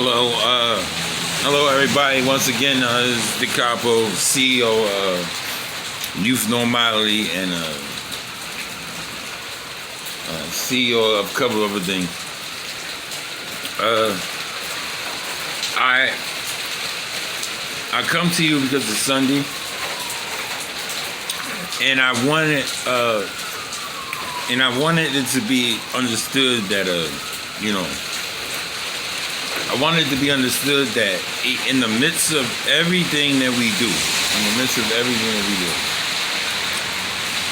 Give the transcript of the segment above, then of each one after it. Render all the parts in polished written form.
Hello everybody. Once again, this is Decopbo, CEO of Youth Normality and CEO of a couple of other things. I come to you because it's Sunday, and I wanted it to be understood that I wanted to be understood that in the midst of everything that we do,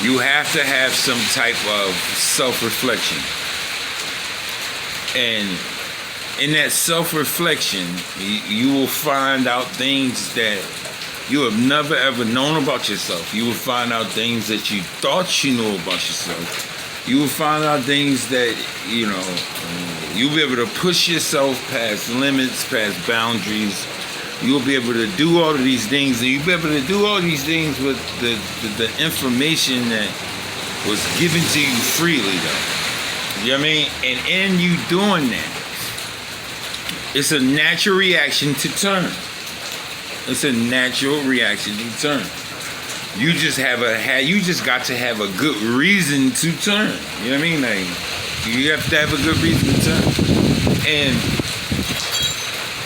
you have to have some type of self-reflection. And in that self-reflection, you will find out things that you have never ever known about yourself. You will find out things that you thought you knew about yourself. You will find out things that, you'll be able to push yourself past limits, past boundaries. You'll be able to do all of these things, and you'll be able to do all these things with the information that was given to you freely, though. You know what I mean? And in you doing that, it's a natural reaction to turn. It's a natural reaction to turn. You just got to have a good reason to turn. You know what I mean? Like, you have to have a good reason to turn. And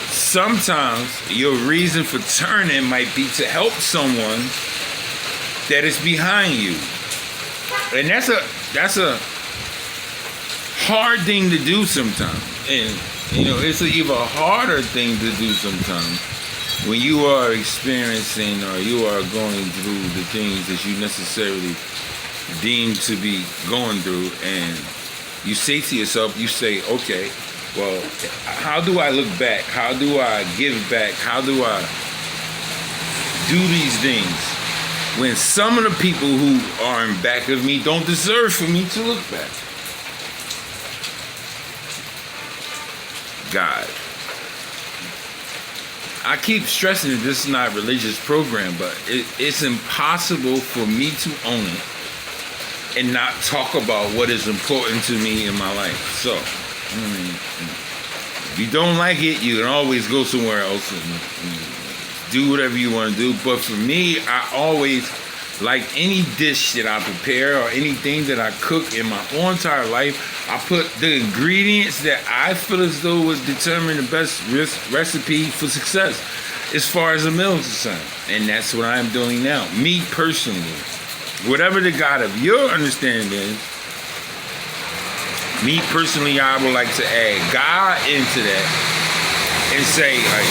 sometimes your reason for turning might be to help someone that is behind you. And that's a hard thing to do sometimes. And it's an even harder thing to do sometimes when you are experiencing or you are going through the things that you necessarily deem to be going through, and you say to yourself, okay, well, how do I look back? How do I give back? How do I do these things when some of the people who are in back of me don't deserve for me to look back? God. I keep stressing that this is not a religious program, but it's impossible for me to own it and not talk about what is important to me in my life. So, if you don't like it, you can always go somewhere else and do whatever you want to do. But for me, I always, like any dish that I prepare or anything that I cook in my whole entire life, I put the ingredients that I feel as though would determine the best recipe for success as far as a meal is concerned. And that's what I'm doing now. Me personally, whatever the God of your understanding is, me personally, I would like to add God into that and say, like,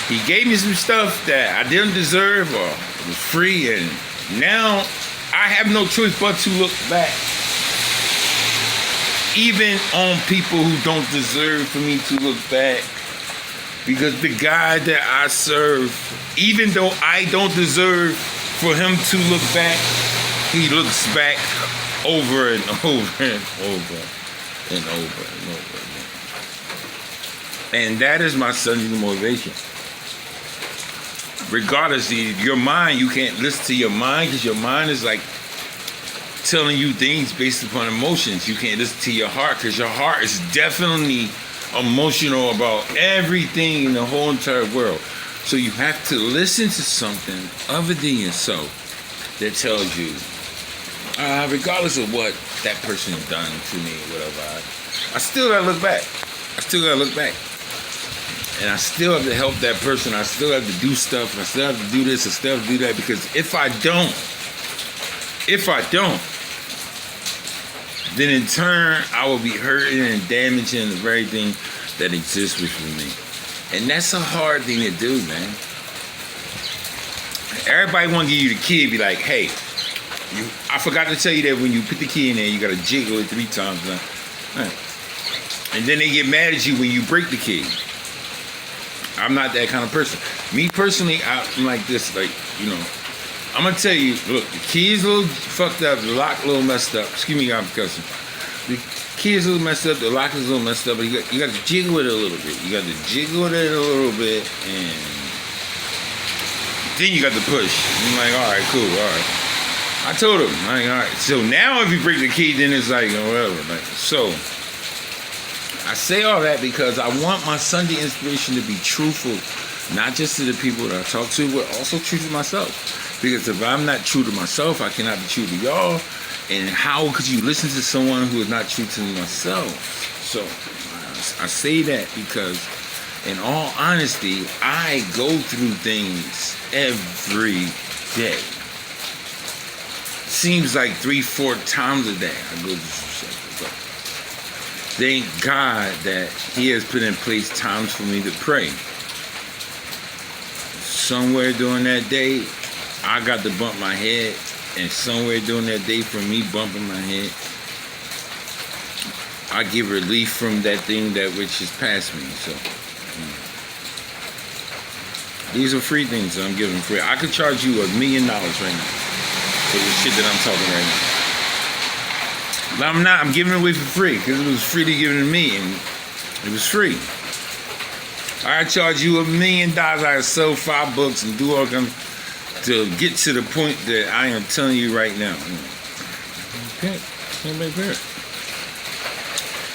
He gave me some stuff that I didn't deserve or was free, and now I have no choice but to look back, even on people who don't deserve for me to look back, because the God that I serve, even though I don't deserve for Him to look back, He looks back over and over and over and over and over again. And that is my Sunday motivation. Regardless of your mind, you can't listen to your mind because your mind is like telling you things based upon emotions. You can't listen to your heart because your heart is definitely emotional about everything in the whole entire world. So you have to listen to something other than yourself that tells you, regardless of what that person has done to me, whatever, I still gotta look back. And I still have to help that person. I still have to do stuff. I still have to do this. I still have to do that. Because if I don't, then in turn, I will be hurting and damaging the very thing that exists within me. And that's a hard thing to do, man. Everybody want to give you the key and be like, hey, I forgot to tell you that when you put the key in there, you got to jiggle it 3 times. And then they get mad at you when you break the key. I'm not that kind of person. Me personally, I'm like this, I'm going to tell you, look, the key is a little fucked up, the lock a little messed up. Excuse me, I'm cussing. The key is a little messed up, the lock is a little messed up, but you got to jiggle it a little bit. You got to jiggle it a little bit, and then you got to push. I'm like, all right, cool, all right. I told him, like, all right. So now if you break the key, then it's like, whatever. Like, so I say all that because I want my Sunday inspiration to be truthful, not just to the people that I talk to, but also true to myself. Because if I'm not true to myself, I cannot be true to y'all. And how could you listen to someone who is not true to myself? So I say that because, in all honesty, I go through things every day. Seems like 3-4 times a day I go through some stuff. But thank God that He has put in place times for me to pray. Somewhere during that day, I got to bump my head. And somewhere during that day, for me bumping my head, I get relief from that thing that which is past me. So these are free things that I'm giving free. I could charge you $1 million right now for the shit that I'm talking right now. But I'm not. I'm giving it away for free because it was freely given to me, and it was free. I charge you $1 million. I sell 5 books and do all kinds to get to the point that I am telling you right now. Okay, can't make that.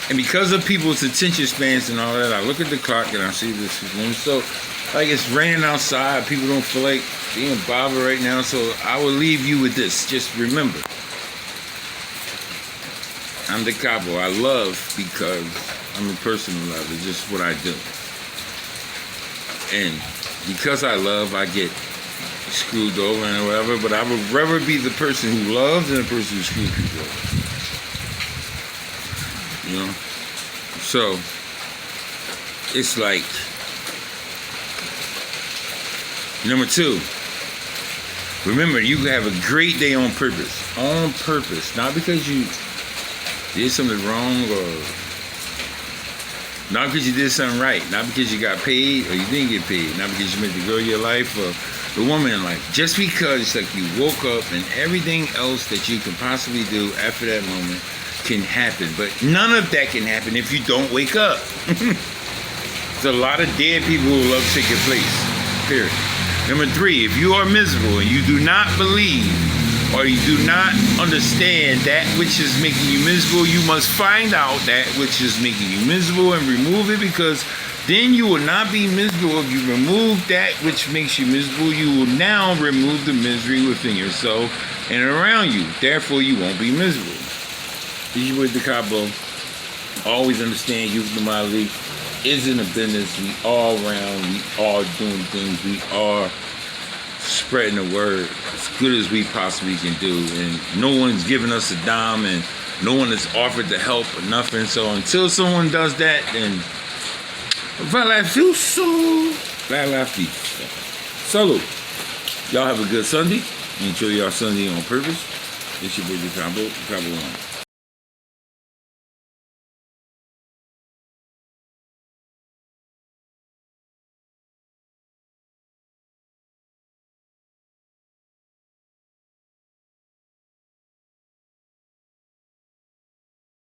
And because of people's attention spans and all that, I look at the clock and I see this. And so, like, it's raining outside. People don't feel like being bothered right now. So I will leave you with this. Just remember, I'm Decopbo. I love because I'm a person who loves. It's just what I do. And because I love, I get screwed over and whatever, but I would rather be the person who loves than the person who screws people over. You know? So, it's like, number 2, remember, you can have a great day on purpose. On purpose. Not because you did something wrong or not because you did something right. Not because you got paid or you didn't get paid. Not because you met the girl of your life or the woman in life. Just because like you woke up and everything else that you can possibly do after that moment can happen. But none of that can happen if you don't wake up. There's a lot of dead people who love to take your place. Period. Number 3, if you are miserable and you do not believe or you do not understand that which is making you miserable, you must find out that which is making you miserable and remove it, because then you will not be miserable. If you remove that which makes you miserable, you will now remove the misery within yourself and around you. Therefore, you won't be miserable. This is your boy Decopbo. Always understand youth in my league isn't a business. We all around. We all doing things. We are spreading the word as good as we possibly can do. And no one's giving us a dime, and no one has offered to help or nothing. So until someone does that, then vai lá, Wilson. Vai lá, filho. Salute. Y'all have a good Sunday. Enjoy your Sunday on purpose. It's your boy Decopbo. Decopbo 1.